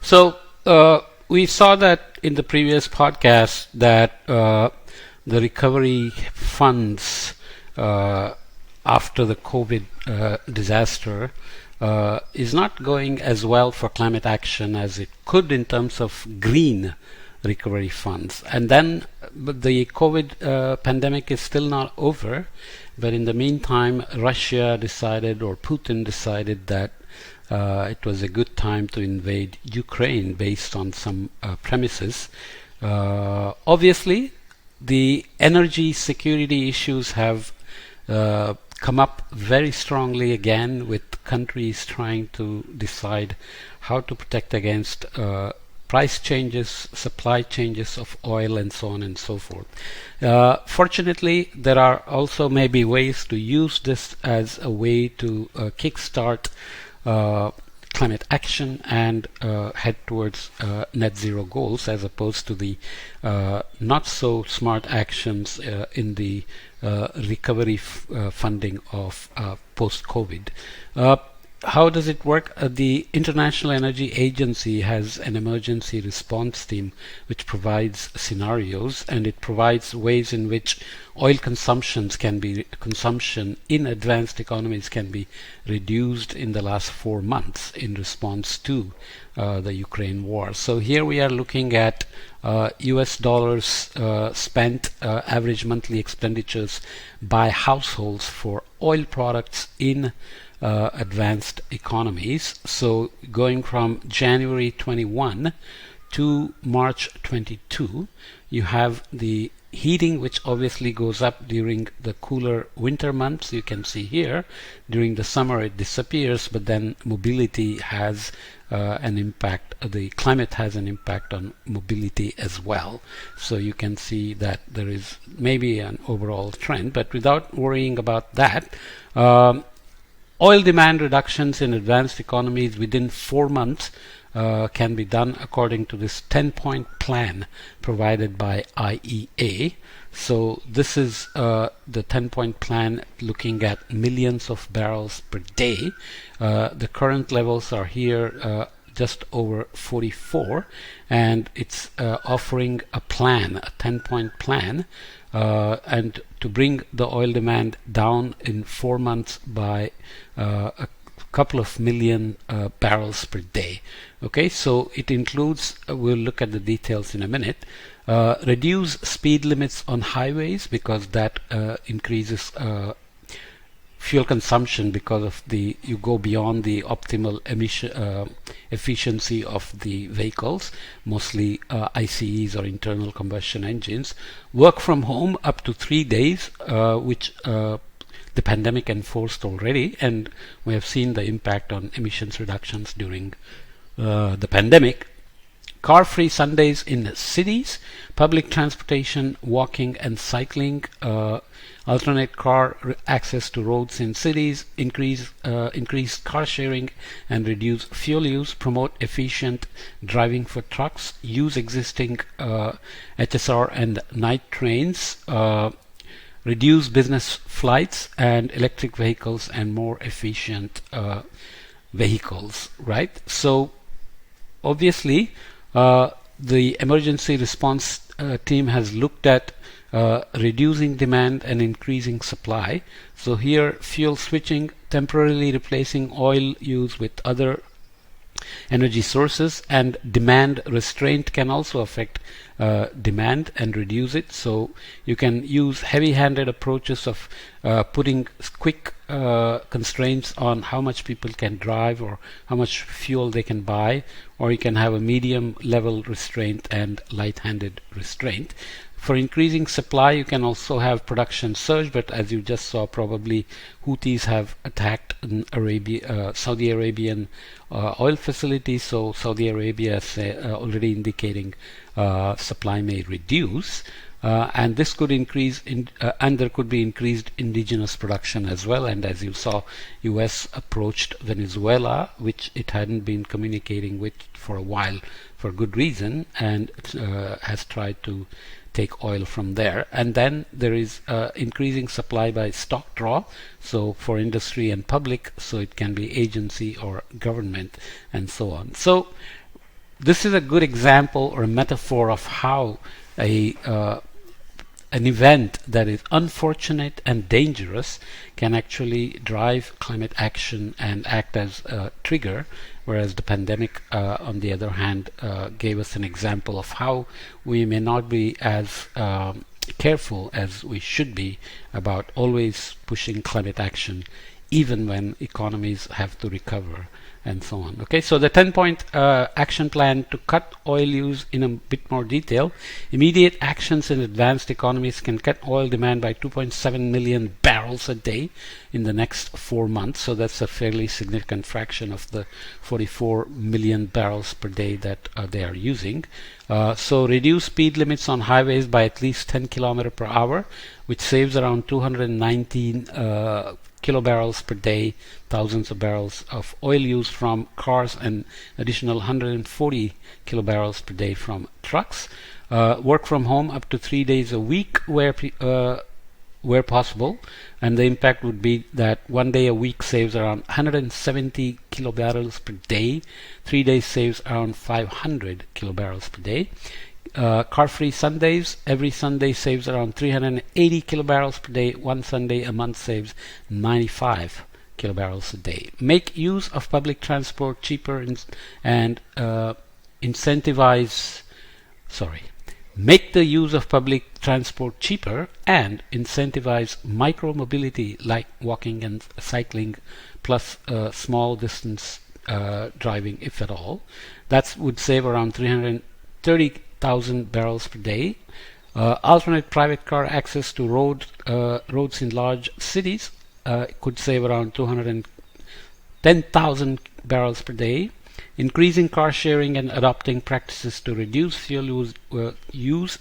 So we saw that in the previous podcast that the recovery funds after the COVID disaster is not going as well for climate action as it could in terms of green recovery funds. And then but the COVID pandemic is still not over, but in the meantime, Russia decided, or Putin decided, that it was a good time to invade Ukraine based on some premises. Obviously, the energy security issues have come up very strongly again, with countries trying to decide how to protect against price changes, supply changes of oil, and so on and so forth. Fortunately, there are also maybe ways to use this as a way to kickstart climate action and head towards net zero goals, as opposed to the not so smart actions in the recovery funding of post-COVID. How does it work? The International Energy Agency has an emergency response team which provides scenarios, and it provides ways in which oil consumption in advanced economies can be reduced in the last 4 months in response to the Ukraine war. So here we are looking at US dollars spent, average monthly expenditures by households for oil products in advanced economies. So going from January 21 to March 22, you have the heating, which obviously goes up during the cooler winter months. You can see here during the summer it disappears, but then mobility has an impact. The climate has an impact on mobility as well. So you can see that there is maybe an overall trend, but without worrying about that, oil demand reductions in advanced economies within 4 months can be done according to this 10-point plan provided by IEA. So this is the 10-point plan looking at millions of barrels per day. The current levels are here just over 44, and it's offering a plan, a 10-point plan, and to bring the oil demand down in 4 months by a couple of million barrels per day. Okay, so it includes, we'll look at the details in a minute, reduce speed limits on highways, because that increases fuel consumption, because of you go beyond the optimal efficiency of the vehicles, mostly ICEs or internal combustion engines. Work from home up to 3 days, which the pandemic enforced already, and we have seen the impact on emissions reductions during the pandemic. Car-free Sundays in cities, public transportation, walking and cycling, alternate car access to roads in cities, increase car sharing and reduce fuel use, promote efficient driving for trucks, use existing HSR and night trains, reduce business flights and electric vehicles and more efficient vehicles, right? So obviously the emergency response team has looked at reducing demand and increasing supply. So here, fuel switching, temporarily replacing oil use with other energy sources, and demand restraint can also affect demand and reduce it. So you can use heavy-handed approaches of putting quick constraints on how much people can drive or how much fuel they can buy, or you can have a medium level restraint and light-handed restraint. For increasing supply, you can also have production surge, but as you just saw, probably Houthis have attacked Saudi Arabian oil facilities, so Saudi Arabia is already indicating supply may reduce. and this could increase and there could be increased indigenous production as well. And as you saw, US approached Venezuela, which it hadn't been communicating with for a while for good reason, and has tried to take oil from there. And then there is increasing supply by stock draw, so for industry and public, so it can be agency or government and so on. So this is a good example or a metaphor of how an event that is unfortunate and dangerous can actually drive climate action and act as a trigger, whereas the pandemic, on the other hand, gave us an example of how we may not be as careful as we should be about always pushing climate action, even when economies have to recover and so on. Okay, so the 10-point action plan to cut oil use in a bit more detail. Immediate actions in advanced economies can cut oil demand by 2.7 million barrels a day in the next 4 months. So that's a fairly significant fraction of the 44 million barrels per day that they are using. So reduce speed limits on highways by at least 10 kilometers per hour, which saves around 219 kilobarrels per day, thousands of barrels of oil use from cars, and additional 140 kilobarrels per day from trucks. Work from home up to 3 days a week where possible, and the impact would be that 1 day a week saves around 170 kilobarrels per day, 3 days saves around 500 kilobarrels per day. Car-free Sundays. Every Sunday saves around 380 kilobarrels per day. One Sunday a month saves 95 kilobarrels a day. Make use of public transport cheaper and incentivize. Make the use of public transport cheaper and incentivize micro-mobility like walking and cycling, plus small distance driving, if at all. That would save around 330,000 barrels per day. Alternate private car access to roads in large cities could save around 210,000 barrels per day. Increasing car sharing and adopting practices to reduce fuel use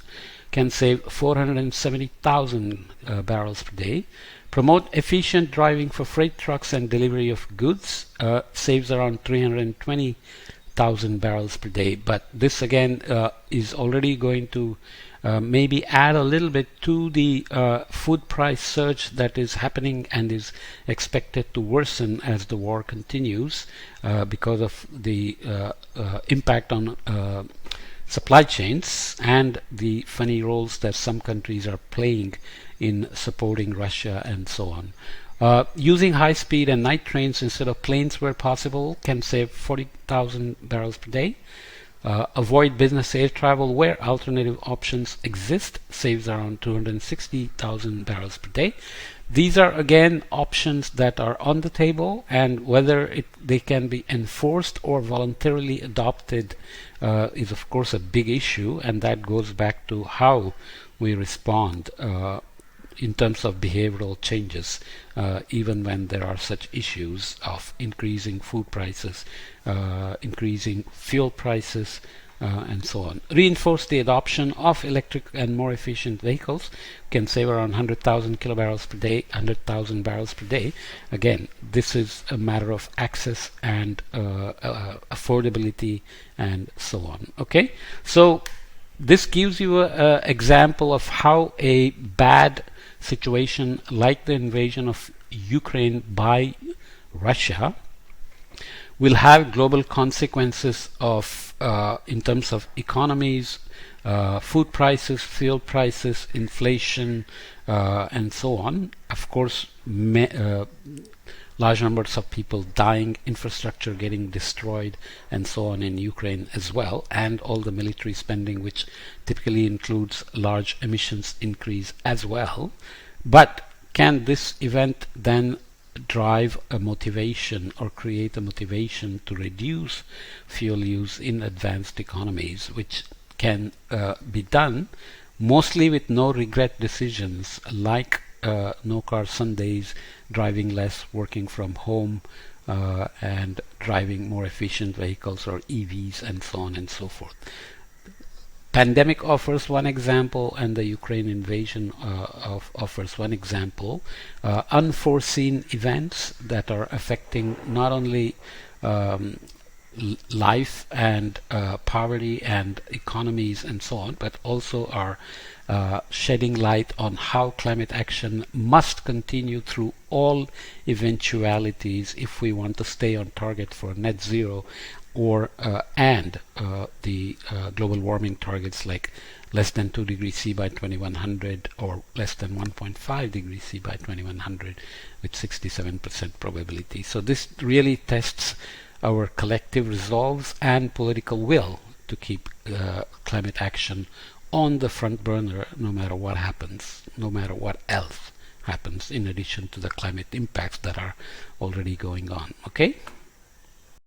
can save 470,000 barrels per day. Promote efficient driving for freight trucks and delivery of goods, saves around 320,000 barrels per day. But this again is already going to maybe add a little bit to the food price surge that is happening and is expected to worsen as the war continues because of the impact on supply chains and the funny roles that some countries are playing in supporting Russia and so on. Using high-speed and night trains instead of planes where possible can save 40,000 barrels per day. Avoid business air travel where alternative options exist, saves around 260,000 barrels per day. These are again options that are on the table, and whether they can be enforced or voluntarily adopted is of course a big issue, and that goes back to how we respond in terms of behavioral changes, even when there are such issues of increasing food prices, increasing fuel prices, and so on. Reinforce the adoption of electric and more efficient vehicles. Can save around 100,000 kilobarrels per day, 100,000 barrels per day. Again, this is a matter of access and affordability and so on. Okay, so this gives you an example of how a bad situation like the invasion of Ukraine by Russia will have global consequences of in terms of economies, food prices, fuel prices, inflation, and so on. Of course, large numbers of people dying, infrastructure getting destroyed, and so on in Ukraine as well, and all the military spending, which typically includes large emissions increase as well. But can this event then drive a motivation or create a motivation to reduce fuel use in advanced economies, which can be done mostly with no regret decisions like no car Sundays, driving less, working from home, and driving more efficient vehicles or EVs, and so on and so forth. Pandemic offers one example, and the Ukraine invasion offers one example. Unforeseen events that are affecting not only um, life and poverty and economies and so on, but also are shedding light on how climate action must continue through all eventualities if we want to stay on target for net zero or and the global warming targets like less than 2 degrees C by 2100 or less than 1.5 degrees C by 2100 with 67% probability. So this really tests our collective resolves and political will to keep climate action on the front burner no matter what happens, no matter what else happens, in addition to the climate impacts that are already going on. Okay?